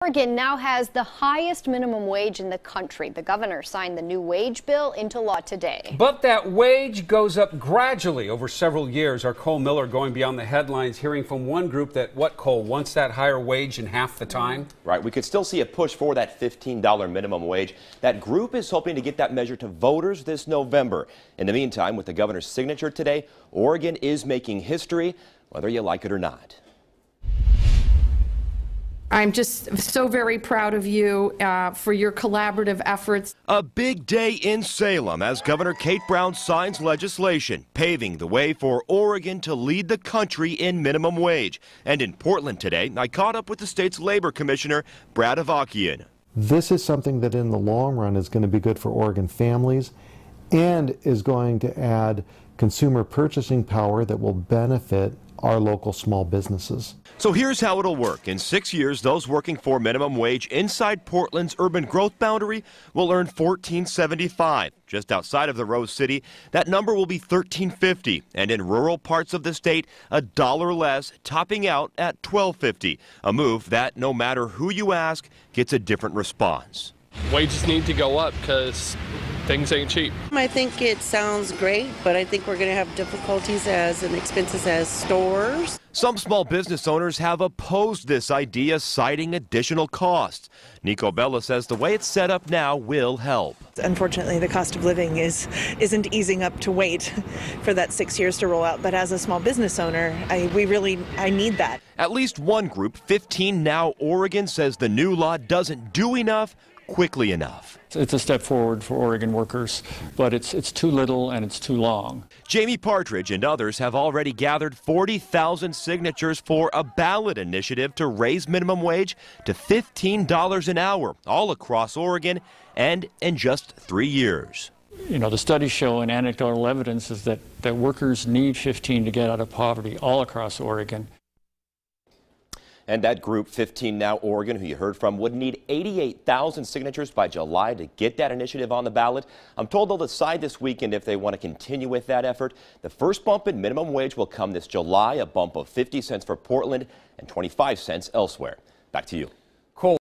Oregon now has the highest minimum wage in the country. The governor signed the new wage bill into law today. But that wage goes up gradually over several years. Our Cole Miller going beyond the headlines, hearing from one group that, Cole, wants that higher wage in half the time? Right. We could still see a push for that $15 minimum wage. That group is hoping to get that measure to voters this November. In the meantime, with the governor's signature today, Oregon is making history, whether you like it or not. I'm just so very proud of you for your collaborative efforts. A big day in Salem as Governor Kate Brown signs legislation paving the way for Oregon to lead the country in minimum wage. And in Portland today, I caught up with the state's labor commissioner, Brad Avakian. This is something that in the long run is going to be good for Oregon families and is going to add consumer purchasing power that will benefit our local small businesses. So here's how it'll work. In 6 years, those working for minimum wage inside Portland's urban growth boundary will earn $14.75. Just outside of the Rose City, that number will be $13.50. And in rural parts of the state, $1 less, topping out at $12.50. A move that, no matter who you ask, gets a different response. Wages need to go up because things ain't cheap. I think it sounds great, but I think we're going to have difficulties and expenses as stores. Some small business owners have opposed this idea, citing additional costs. Nico Bella says the way it's set up now will help. Unfortunately, the cost of living isn't easing up to wait for that 6 years to roll out. But as a small business owner, I need that. At least one group, 15 Now Oregon, says the new law doesn't do enough quickly enough. It's a step forward for Oregon workers, but it's too little and it's too long. Jamie Partridge and others have already gathered 40,000 signatures for a ballot initiative to raise minimum wage to $15 an hour all across Oregon and in just 3 years. You know, the studies show and anecdotal evidence is that workers need 15 to get out of poverty all across Oregon. And that group, 15 Now Oregon, who you heard from, would need 88,000 signatures by July to get that initiative on the ballot. I'm told they'll decide this weekend if they want to continue with that effort. The first bump in minimum wage will come this July, a bump of 50 cents for Portland and 25 cents elsewhere. Back to you.